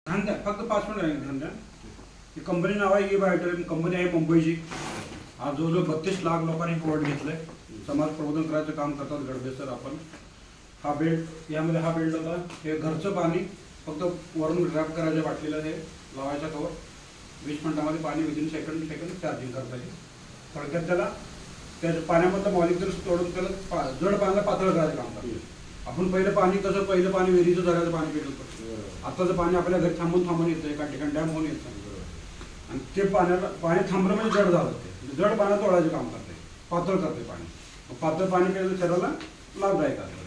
फक्त 5 मिनिट ही कंपनी नाव आहे biotech company आहे मुंबईची। आज जवळजवळ 32 लाख लोकांनी प्रोडक्ट घेतलंय। समाज प्रबोधन करायचं काम करतात गडबे सर आपण। हा बेल्ट यामध्ये हा बेल्ट होता, हे घरचं पाणी फक्त वरून रॅप करायच्या बाटलीला हे लावायचा कवर 20 मिनिटांमध्ये पाणी विदिन सेकंड चार्जिंग करता येईल। थोडक्यात त्याला त्या पाण्यामधलं मॉलिक्युल्स तोडून त्याला जड पाण्याला पातळ करायचं काम करतो। आपण पहिलं पाणी विहिरीचं झऱ्याचं पाणी पित होतो, आताचं पाणी आपल्या घरी थांबून येतं, एका ठिकाणी डॅम होऊन येतं आणि ते पाणी थांबलं म्हणजे जड झालं। ते जड पाण्यात तोडायचं काम करते, पातळ करते पाणी। पातळ पाणी पिण्याचं शरीराला लाभदायक असतं।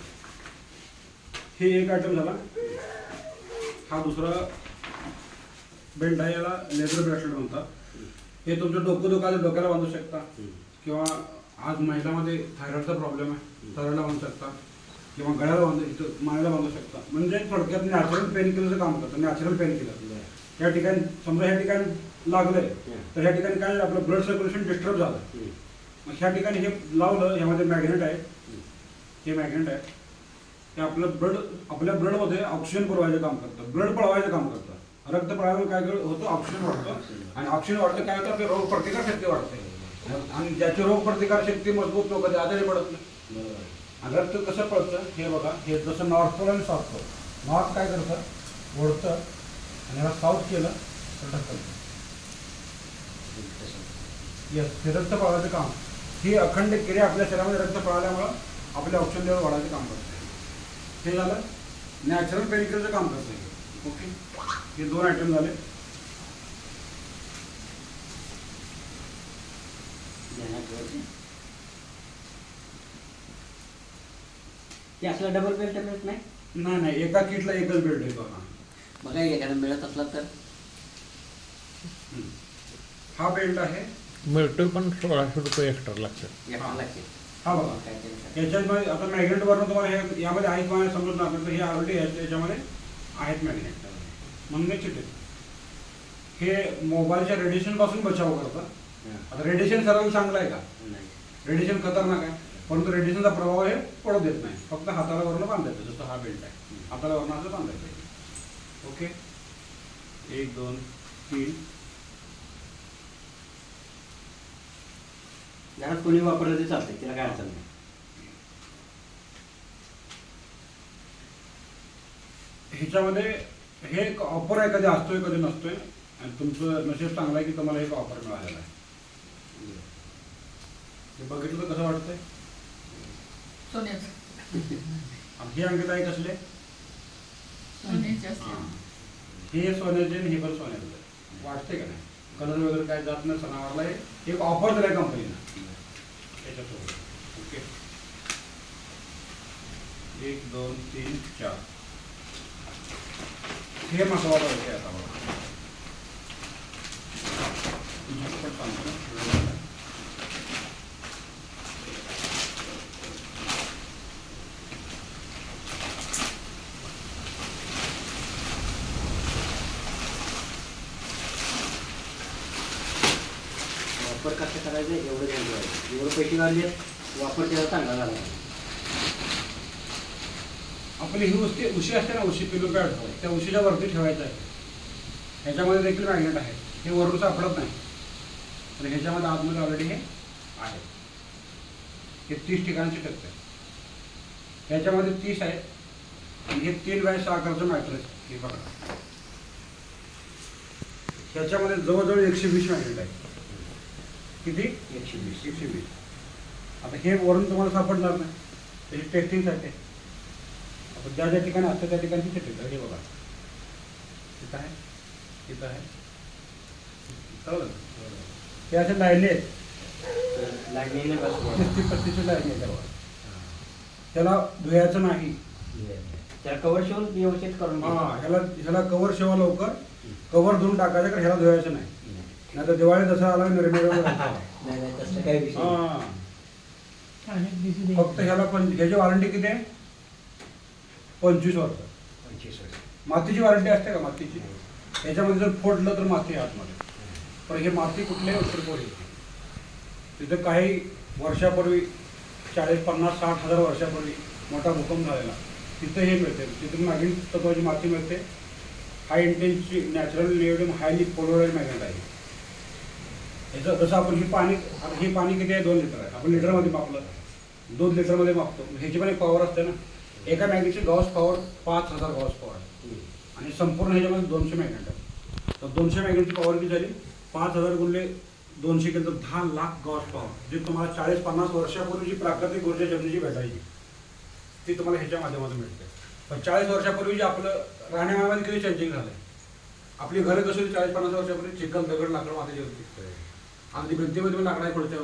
हे एक आयटम झाला। हा दुसरा बेल्ट आहे, याला लेदर ब्रेसलेट म्हणतात। हे तुमचं डोकं दुखायला डोक्याला बांधू शकता, किंवा आज महिलांमध्ये थायरॉइडचा प्रॉब्लेम आहे, थायरॉइडला बांधू शकता, किंवा गळ्याला इथं मानेला बांधू शकता। म्हणजे थोडक्यात नॅचरल पेन किलरचं काम करतं। नॅचरल पेन किलर या ठिकाणी समजा ह्या ठिकाणी लागलंय तर ह्या ठिकाणी काय आपलं ब्लड सर्क्युलेशन डिस्टर्ब झालं, मग ह्या ठिकाणी हे लावलं, ह्यामध्ये मॅग्नेट आहे, हे मॅग्नेट आहे, हे आपल्या ब्लडमध्ये ऑक्सिजन पुरवायचं काम करतं, ब्लड पळवायचं काम करतं। रक्त पळाल्यावर काय होतं, ऑक्सिजन वाढतं आणि ऑक्सिजन वाढलं काय होतं, आपली रोग प्रतिकार शक्ती वाढते आणि ज्याची रोग प्रतिकार शक्ती मजबूत लोक आजारी पडत नाही। आणि रक्त कसं पळतं हे बघा, हे जसं नॉर्थ पोल आणि साऊथ पोल, नॉर्थ काय करतं ओढतं आणि ह्याला साऊथ केलं तर ढकलतं। येस, हे रक्त पळवायचं काम, ही अखंड क्रिया आपल्या शरीरामध्ये रक्त पळाल्यामुळं आपल्या ऑक्सिजन लेवल वाढायचं काम करतं। हे झालं नॅचरल पेन किलरचं काम करतं। ओके, हे 2 आयटम झाले। ते असला डबल बेल्ट मिळत नाही? नाही, एका किटला एकच बेल्ट येतो ना। बघा एखादा मिळत असला तर। हा बेल्ट आहे, मिळतो पण 1600 रुपये एक्स्ट्रा लागतात। हा बघा, याच्यामध्ये आता मॅग्नेट वरून तुम्हाला हे यामध्ये आहेत मला समजून नाही, हे ऑलरेडी याच्यामध्ये आहेत मॅग्नेट म्हणून चिटे। हे मोबाईलच्या रेडिएशन पासून बचाव करतं। आता रेडिएशन सर्वांना चांगलं आहे का? रेडिएशन खतरनाक आहे, परंतु रेडिएशनचा प्रभाव हे पडू देत नाही। फक्त हाताला वरून बांधायचं, जसं हा बेल्ट आहे, हाताला वरून असं बांधायचं। ओके, 1 2 3 घरात कोणी वापरलं ते चालतंय, त्याला काय अडचण नाही। ह्याच्यामध्ये हे एक ऑफर आहे, कधी असतोय कधी नसतोय, आणि तुमचं नशीब चांगलं आहे की तुम्हाला एक ऑफर मिळालेला आहे। हे बघितलं तर कसं वाटतंय? सोन्याचं। आणि हे अंकित आहे कसले? सोन्याचे असते। हे सोन्याचे आणि हे पण सोन्याचं वाटतंय का नाही? कलर वगैरे काय जात नाही सणावारला। एक ऑफर दिलाय कंपनीनं त्याच्यासोबत। ओके, 1 2 3 4 हे महत्वाचं आहे आता बघा। वापर कसं करायचं एवढं चांगलं, एवढं पैसे वाढले वापर त्याला चांगला झाला। आपली ही उशी असते ना, उशी पिलो पॅड, त्या उशीच्या वरती ठेवायचं आहे। ह्याच्यामध्ये देखील मॅग्नेट आहे, हे वरून सापडत नाही, तर ह्याच्यामध्ये आतमध्ये ऑलरेडी हे आहे। हे 30 ठिकाणी चिटकतं, ह्याच्यामध्ये 30 आहे आणि हे 3 बाय 6 आकाराचं मॅट्रेस हे बघा। ह्याच्यामध्ये जवळजवळ 120 मॅग्नेट आहे। किती? 120। आता हे वरून तुम्हाला सापडणार नाही, त्याची टेस्टिंगसाठी आपण ज्या ज्या ठिकाणी असतं त्या ठिकाणी चिटकतं। हे बघा, इथं आहे, इथं आहे, कळलं? हे असे लाईनी आहेत, 30-35 लाईनी आहेत त्यावर। त्याला धुयाचं नाही, त्याला कवर शिवून व्यवस्थित करून ह्याला कवर शिवा लवकर, कवर धुवून टाकायचं, कारण ह्याला धुयाचं नाही, नाही तर दिवाळी दसरा आला नाही तसं काही विषय। फक्त ह्याची वॉरंटी किती आहे? 25 वर्ष। मातीची वॉरंटी असते का? मातीची याच्यामध्ये जर फोडलं तर माती आतमध्ये, पण हे माती कुठल्याही उत्तर येते। तिथं काही वर्षापूर्वी 40 50 60 हजार वर्षापूर्वी मोठा भूकंप झालेला, तिथं हे मिळते, तिथून मागील तत्वाची माती मिळते, high intensity natural neodymium highly polarise magnet आहे. याचं जसं आपण आता हे पाणी किती आहे 2 लिटर आहे. आपण लिटरमध्ये मापलं 2 लिटरमध्ये मापतो. ह्याची पण एक पॉवर असते ना. एका मॅग्नेटची गॉस पॉवर 5000 गॉस पॉवर आहे आणि संपूर्ण ह्याच्यामध्ये 200 मॅग्नेट आहे. तर 200 मॅग्नेटची पॉवर किती झाली 5000 गुणले 200 केलं तर 10 लाख गॉस पॉवर, जी तुम्हाला 40-50 वर्षापूर्वी जी प्राकृतिक ऊर्जा जमिनीची भेटायची ती तुम्हाला ह्याच्या माध्यमातून मिळते. पण 40 वर्षापूर्वी जे आपलं राहण्यामानामध्ये किती चेंजिंग झालं. आपली घरं कशी होती 40-50 वर्षापूर्वी चिखल दगड लाकड मातीची होती. अगदी भिंतीमध्ये लाकडाच्या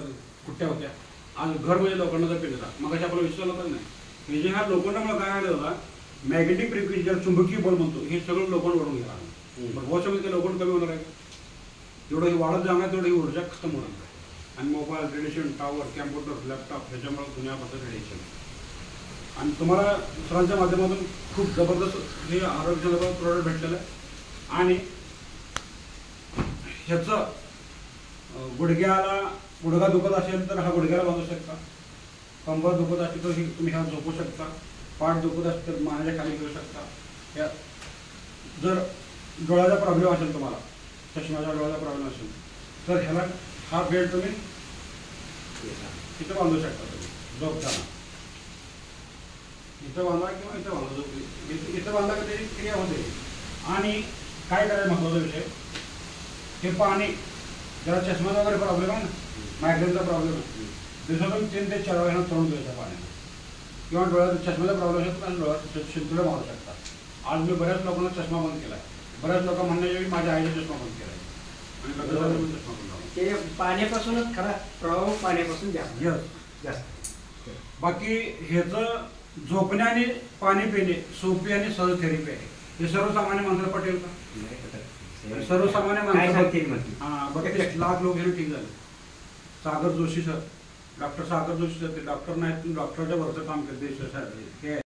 कुट्ट्या होत्या. आज घर म्हणजे लोखंडाचा पिढीला. मग अशा आपल्याला विश्वास होता नाही. हे जे ह्या लोखंडामुळे काय आलं होता मॅग्नेटिक फ्रिक्वेन्सी ज्याला चुंबकीय बल म्हणतो हे सगळं लोखंड ओढून गेला. पण वर्षामध्ये लोखंड कमी होणार आहे. जेवढं हे वाढत जाणार तेवढं ही ऊर्जा खतम होणार आहे. आणि mobile radiation tower computer laptop ह्याच्यामुळे दुनियापासून रेडिएशन. आणि तुम्हाला सरांच्या माध्यमातून खूप जबरदस्त हे आरोग्याचं प्रोडक्ट भेटलेलं आहे. आणि ह्याचं गुडघा दुखत असेल तर हा गुडघ्याला बांधू शकता. कंबर दुखत असेल तर तुम्ही ह्या झोपू शकता. पाठ दुखत असेल तर मानेच्या खाली घेऊ शकता. या जर डोळ्याचा प्रॉब्लेम असेल तुम्हाला चष्म्याचा डोळ्याचा प्रॉब्लेम असेल तर ह्याला हा बेल्ट तुम्ही इथं बांधू शकता. तुम्ही झोपताना इथं बांधा किंवा इथं बांधा. इथं बांधला की त्याची क्रिया होते. आणि काय करायचं महत्त्वाचा विषय हे पाणी ज्याला चष्म्याचा वगैरे प्रॉब्लेम आहे ना मायग्रेनचा प्रॉब्लेम आहे दिवसातून 3 ते 4 वेळा तोडून द्यायचं पाण्याने. किंवा डोळ्यात चष्म्याचा प्रॉब्लेम असेल तर डोळ्यात शिंतोडे मारू शकतात. आज मी बऱ्याच लोकांना चष्मा बंद केला आहे. बऱ्याच लोक म्हणण्याच्या माझ्या आईने चष्मा बंद केला आहे आणि चष्मा बंद लावला. ते पाण्यापासूनच खरा प्रभाव पाण्यापासून जास्त. बाकी ह्याचं झोपण्याने पाणी पिणे सोपी आणि सहज थेरपी आहे. हे सर्वसामान्य माणसाला पटेल का? सर्वसामान्य माणसाला 32 लाख लोक हे ठीक झाले. सागर जोशी सर डॉक्टर सागर जोशी सर ते डॉक्टर नाहीत डॉक्टरच्या वरचं काम करते हे